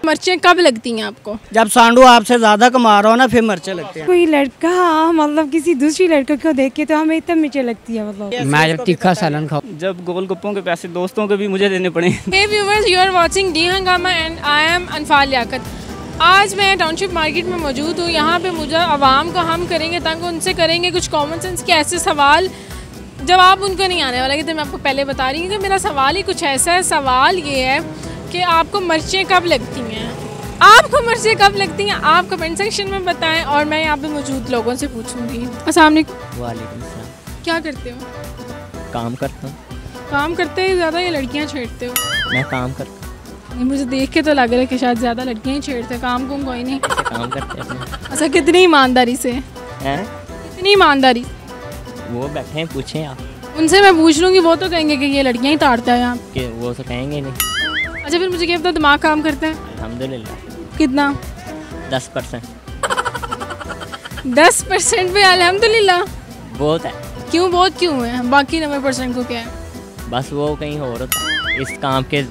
मिर्चें कब लगती हैं आपको? जब सांडू आपसे ज्यादा कमा रहा हो ना, फिर मिर्चें लगती हैं। कोई लड़का मतलब किसी दूसरी लड़के को देख के तो हमें इतना मिर्चें लगती है। मतलब मैं जब तीखा सालन खाऊं, जब गोलगप्पों के पैसे दोस्तों के भी मुझे देने पड़े। Hey viewers, you are watching the Hungama and I am Anfal Liaquat. आज मैं टाउनशिप मार्केट में मौजूद हूँ। यहाँ पे मुझे आवाम को हम करेंगे तंग, उनसे करेंगे कुछ कॉमन सेंस के ऐसे सवाल जवाब उनको नहीं आने वाला। कि तो मैं आपको पहले बता रही हूँ कि मेरा सवाल ही कुछ ऐसा है। सवाल ये है कि आपको मिर्चें कब लगती हैं? आपको मिर्चें कब लगती हैं? आप कमेंट सेक्शन में बताएं और मैं यहाँ पे मौजूद लोगों से पूछूंगी। अस्सलाम वालेकुम। वालेकुम सलाम। क्या करते हो? काम करता हूँ। काम करते हैं ज़्यादा या लड़कियाँ छेड़ते हो? मैं काम करता नहीं, मुझे देख के तो लग रहा है कि शायद ज़्यादा लड़कियाँ ही छेड़ते हैं। काम कुम कोई नहीं। हूँ, काम करते हैं। अच्छा, कितनी ईमानदारी से? हैं? कितनी ईमानदारी? वो बैठे हैं, पूछें आप। उनसे मैं पूछ लूँगी, वो तो कहेंगे कि ये लड़कियाँ ही ताड़ता है यहाँ। कि वो तो कहेंगे नहीं। अच्छा, फिर मुझे क्या पता दिमाग काम करता है? अल्हम्दुलिल्लाह। कितना? 10%। 10% पे अल्हम्दुलिल्लाह बहुत है। क्यों बहुत क्यों है? बाकी 90% को क्या है? बस वो कहीं और होता है इस काम के।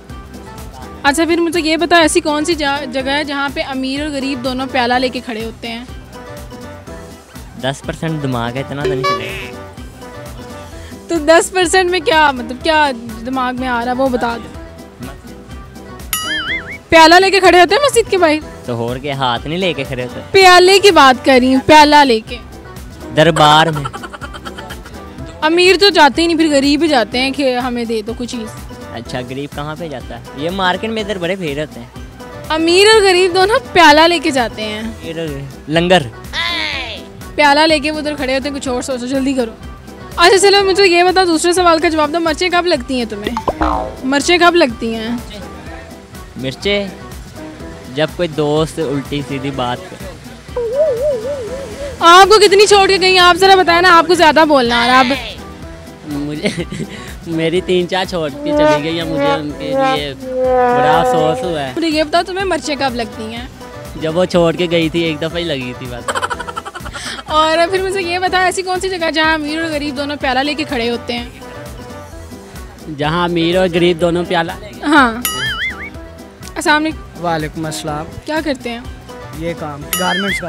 अच्छा, फिर मुझे ये बताओ, ऐसी कौन सी जगह है जहाँ पे अमीर और गरीब दोनों प्याला लेके खड़े होते हैं? 10% दिमाग है, इतना तो नहीं चलेगा। तो 10% में क्या मतलब, क्या दिमाग में आ रहा है वो बता दो। प्याला लेके खड़े होते हैं मस्जिद के बाहर? तो होर के हाथ नहीं लेके खड़े होते। प्याले की बात कर रही हूँ, प्याला लेके दरबार में। अमीर तो जाते ही नहीं, फिर गरीब ही जाते हैं कि हमें दे दो कुछ चीज़। अच्छा, गरीब कहाँ पे जाता है? ये मार्केट में इधर बड़े भीड़ होते हैं। अमीर और गरीब दोनों प्याला लेके जाते हैं। फिर लंगर प्याला लेके वो उधर खड़े होते हैं। कुछ और सोचो, जल्दी करो। अच्छा चलो, मुझे ये बताओ, दूसरे सवाल का जवाब दो। मिर्चें कब लगती हैं तुम्हें? मिर्चें कब लगती हैं? मिर्चें जब कोई दोस्त उल्टी सीधी बात करे। आपको कितनी छोड़ के गई? आप जरा बताएं ना, आपको ज़्यादा बोलना आ रहा है। मुझे मेरी 3-4 छोड़ के चली गई है, मुझे उनके लिए बड़ा अफसोस हुआ है। मुझे ये बताओ, तुम्हें मिर्चें कब लगती हैं? जब वो छोड़ के गई थी, एक दफ़ा ही लगी थी बस। और फिर मुझे ये बताओ, ऐसी कौन सी जगह जहाँ अमीर और गरीब दोनों प्याला लेके खड़े होते हैं? जहाँ अमीर और गरीब दोनों प्याला। हाँ। अस्सलाम वालेकुम। वालेकुम अस्सलाम। क्या करते हैं? ये काम गारमेंट्स का।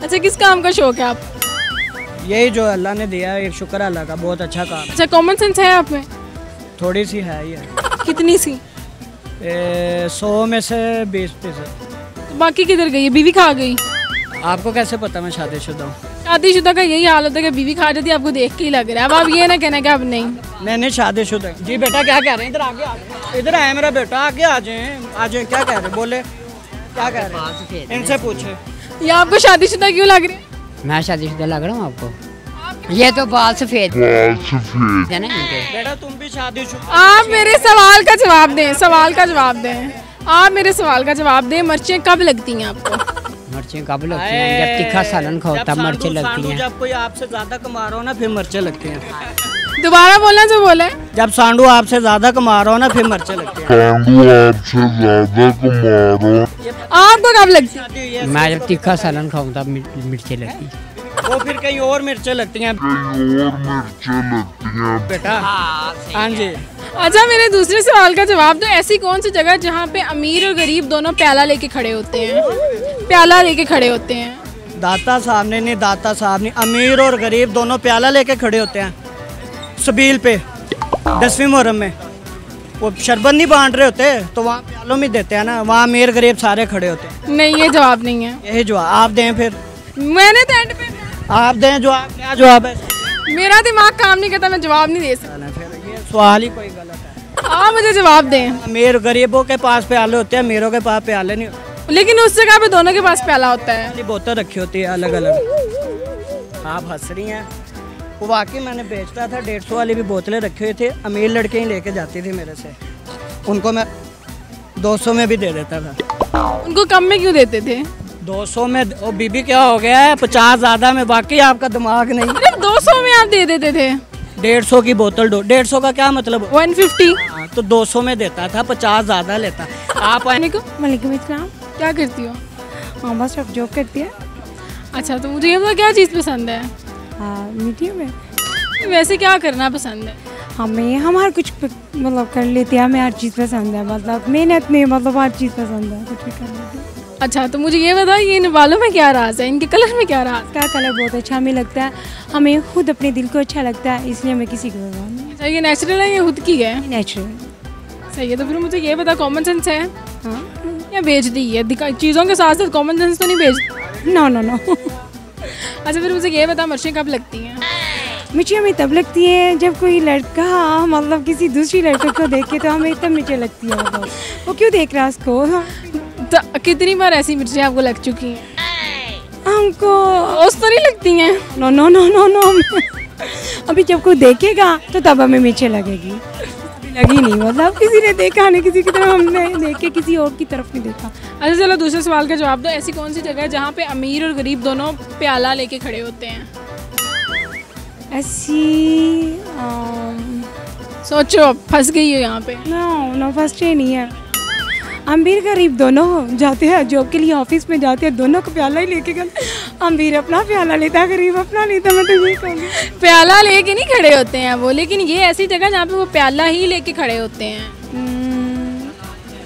अच्छा, किस काम का शौक है आप? यही जो अल्लाह ने दिया है, एक शुक्र अल्लाह का, बहुत अच्छा काम। अच्छा, कॉमन सेंस है आप में? थोड़ी सी है ये। कितनी सी? 100 में से 20%। तो बाकी किधर गई? बीवी खा गई? आपको कैसे पता मैं शादीशुदा हूँ? शादीशुदा का यही हाल होता है कि बीवी खा जाती है। आपको देख के ही लग रहा है। अब आप ये ना कहना कि अब नहीं। नहीं शादीशुदा। जी बेटा, क्या कह रहे हैं? इधर आगे आ, इधर आए मेरा बेटा, आगे आ जाए, आ जाए। क्या कह रहे हैं? बोले क्या कह रहे हैं? इनसे पूछे। ये आपको शादीशुदा क्यों लग रही है? मैं शादीशुदा लग रहा हूँ आपको? ये तो बाल सफेद है ना इनके। बेटा तुम भी शादीशुदा। आप मेरे सवाल का जवाब दें। सवाल का जवाब दें। आप मेरे सवाल का जवाब दें। मिर्चें कब लगती हैं आपको? मिर्चें कब लगती हैं? जब तीखा सालन खाओ तब मिर्चें लगती हैं। जब कोई आपसे ज्यादा कमा रहा हो ना, फिर मिर्चें लगती हैं। दोबारा बोलना जो बोले। जब सांडू आपसे ज्यादा कमा रहा हो ना, फिर मिर्चें लगती हैं। सांडू आपसे ज्यादा कमा रहा हो। आपको कब लगती है? मैं जब तीखा सालन खाऊं तब मिर्चें लगती हैं। वो फिर कहीं और मिर्चें लगती हैं। बेटा हाँ जी। अच्छा, मेरे दूसरे सवाल का जवाब दो। ऐसी कौन सी जगह जहाँ पे अमीर और गरीब दोनों प्याला लेके खड़े होते हैं? प्याला लेके खड़े होते हैं। दाता साहब ने नहीं, दाता साहब नहीं, अमीर और गरीब दोनों प्याला लेके खड़े होते हैं सबील पे 10वीं मुहर्रम में। वो शरबत नहीं बांट रहे होते तो वहाँ प्यालों में देते हैं ना, वहाँ अमीर गरीब सारे खड़े होते हैं। नहीं, ये जवाब नहीं है। यही जवाब आप दें। फिर मैंने तो एंड पे आप दें जवाब। क्या जवाब है? मेरा दिमाग काम नहीं करता, मैं जवाब नहीं दे सकता। फिर ये सवाल ही कोई गलत है। आप मुझे जवाब दें। अमीर गरीबों के पास प्याले होते हैं, अमीरों के पास प्याले नहीं होते। लेकिन उस जगह पे दोनों के पास प्याला होता है। बोतल रखी होती है अलग अलग। आप हंस रही हैं। वो वाकई मैंने बेचता था, 150 वाली भी बोतलें रखी हुई थी। अमीर लड़के ही लेके जाती थी मेरे से, उनको मैं 200 में भी दे देता था। उनको कम में क्यों देते थे? 200 में। ओ बीबी क्या हो गया है? 50 ज़्यादा में। बाकी आपका दिमाग नहीं। अरे 200 में आप दे देते थे? 150 की बोतल 150 का क्या मतलब? 150। हाँ, तो 200 में देता था, 50 ज़्यादा लेता। आप वालेकुम अस्सलाम। क्या करती हो? हाँ बस अब जॉब करती है। अच्छा, तो मुझे ये बताओ, क्या चीज़ पसंद है? मीडियम है। वैसे क्या करना पसंद है? हमें हम हर कुछ मतलब कर लेते हैं, हमें हर चीज़ पसंद है, मतलब मेहनत में मतलब हर चीज़ पसंद है, कुछ भी कर लेते हैं। अच्छा, तो मुझे ये बताओ ये इन बालों में क्या राज है, इनके कलर में क्या राज? इसका कलर बहुत अच्छा हमें लगता है, हमें खुद अपने दिल को अच्छा लगता है, इसलिए हमें किसी को परवाह नहीं। अच्छा, ये नेचुरल है, ये खुद की है? नेचुरल। सही है। तो फिर मुझे ये बता, कॉमन सेंस है हाँ, या बेच दी है? चीज़ों के साथ साथ कॉमन सेंस तो नहीं बेचती? No no no. अच्छा, फिर मुझे ये बता, मिर्चें कब लगती हैं? मिर्ची हमें तब लगती है जब कोई लड़का मतलब किसी दूसरी लड़के को देखे तो हमें तब मिर्ची लगती है, मतलब वो क्यों देख रहा है उसको। तो कितनी बार ऐसी मिर्चें आपको लग चुकी हैं? हमको उस तो नहीं लगती हैं? No no no no no. अभी जब कोई देखेगा तो तब हमें मिर्ची लगेगी, अभी लगी नहीं, मतलब किसी ने देखा नहीं, किसी की तरफ हमने देखे, किसी और की तरफ नहीं देखा। अच्छा चलो, दूसरे सवाल का जवाब दो। ऐसी कौन सी जगह है जहाँ पे अमीर और गरीब दोनों प्याला लेके खड़े होते हैं? ऐसी सोचो, अब फंस गई हो यहाँ पे। नो नो, फर्स्ट ये नहीं है। अमीर गरीब दोनों जाते हैं जॉब के लिए, ऑफिस में जाते हैं, दोनों को प्याला ही लेके गए। अमीर अपना प्याला लेता है, गरीब अपना लेता, मैं तो ये कहूँगी। प्याला लेके नहीं खड़े होते हैं वो, लेकिन ये ऐसी जगह जहाँ पे वो प्याला ही लेके खड़े होते हैं।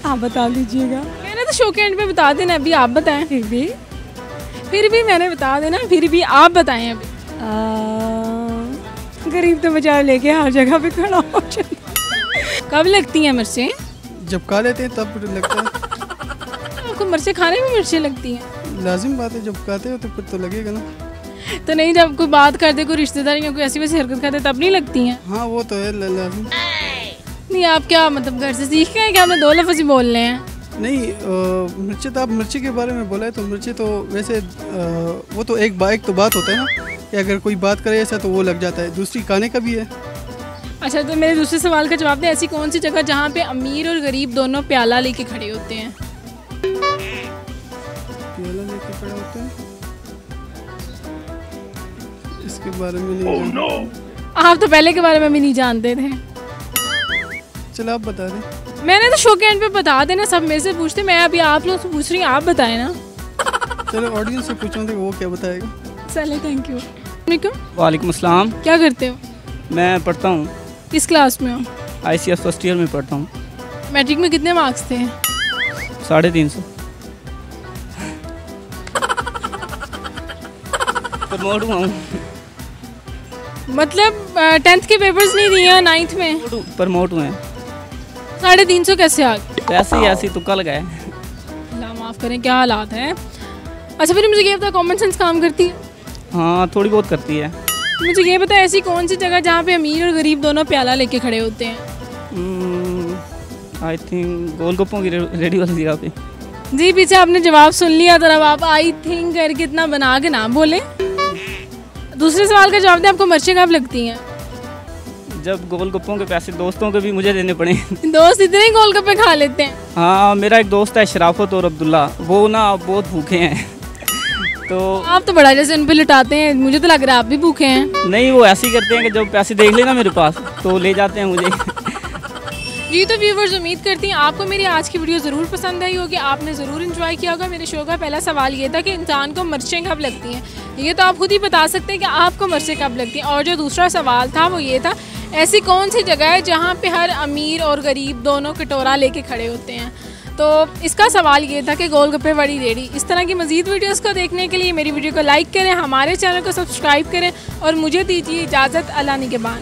आप बता दीजिएगा। मैंने तो शो के एंड पे बता देना, अभी आप बताएं। फिर भी मैंने बता देना, फिर भी आप बताएं अभी। गरीब तो बेचारा लेके हर जगह पे खड़ा हो जाता है। कब लगती हैं मिर्चें? जब खा लेते हैं तब लगता है। आपको मिर्चें खाने में मिर्चें लगती हैं? लाजिम बात है, जब खाते हो तो फिर तो लगेगा ना। तो नहीं, जब कोई बात करते, कोई रिश्तेदार या कोई ऐसी वैसी हरकत करते तब नहीं लगती हैं? हाँ वो तो है लाजिम। नहीं, आप क्या मतलब घर से सीख गए कि आपने दो लफ्ज़ ही बोलने हैं? नहीं, मिर्ची तो आप मिर्ची के बारे में बोला है, तो मिर्ची तो वैसे वो तो एक तो बात होता है ना कि अगर कोई बात करे ऐसा तो वो लग जाता है, दूसरी खाने का भी है। अच्छा, तो मेरे दूसरे सवाल का जवाब दें। ऐसी कौन सी जगह जहाँ पे अमीर और गरीब दोनों प्याला लेके खड़े होते हैं? प्याला लेके खड़े होते हैं, इसके बारे में नहीं जानते। आप तो पहले के बारे में भी नहीं जानते थे। चलो आप बता दें। मैंने तो शो के एंड पे बता देना, सब मेरे से पूछते, मैं अभी आप लोग से पूछ रही हूँ, आप बताएं ना। चलो ऑडियंस से पूछूँगा वो क्या बताएगा। चले, थैंक यू। वालेकुम अस्सलाम। क्या करते हो? मैं पढ़ता हूँ, किस क्लास में हो? ICS फर्स्ट ईयर में पढ़ता हूँ। मैट्रिक में कितने मार्क्स थे? 350। प्रमोट हुआ हूँ। मतलब 10th के पेपर्स नहीं दिए हैं 9th में? प्रमोट हुए हैं। 350 कैसे आ गए? ऐसे ही ऐसी तुक्का लगाए। अल्लाह माफ़ करें, क्या हालात हैं। अच्छा, फिर मुझे ये बता, कॉमन सेंस काम करती है? हाँ, थोड़ी बहुत करती है। मुझे ये बता, ऐसी कौन सी जगह जहाँ पे अमीर और गरीब दोनों प्याला लेके खड़े होते हैं? आई थिंक गोलगप्पों की रेडी वाली जगह पे। जी, पीछे आपने जवाब सुन लिया, तो अब आप आई थिंक करके इतना बना के ना बोले। दूसरे सवाल का जवाब दें। आपको मिर्चें कब लगती हैं? जब गोलगप्पों के पैसे दोस्तों के भी मुझे देने पड़े। दोस्त इतने ही गोलगप्पे खा लेते हैं? हाँ, मेरा एक दोस्त है शराफत और अब्दुल्ला, वो ना बहुत भूखे हैं। तो आप तो बड़ा जैसे उन पे लुटाते हैं, मुझे तो लग रहा है आप भी भूखे हैं। नहीं, वो ऐसे ही करते हैं कि जब पैसे देख लेना मेरे पास तो ले जाते हैं मुझे। जी, तो व्यूवर्स, उम्मीद करती हैं आपको मेरी आज की वीडियो ज़रूर पसंद आई होगी, आपने ज़रूर एंजॉय किया होगा। मेरे शो का पहला सवाल ये था कि इंसान को मिर्चें कब लगती हैं। ये तो आप खुद ही बता सकते हैं कि आपको मिर्चें कब लगती हैं। और जो दूसरा सवाल था वो ये था, ऐसी कौन सी जगह है जहाँ पे हर अमीर और गरीब दोनों कटोरा लेके खड़े होते हैं। तो इसका सवाल ये था कि गोलगप्पे वाली रेडी। इस तरह की मज़ीद वीडियोस को देखने के लिए मेरी वीडियो को लाइक करें, हमारे चैनल को सब्सक्राइब करें और मुझे दीजिए इजाज़त। अल्लाह निगहबान।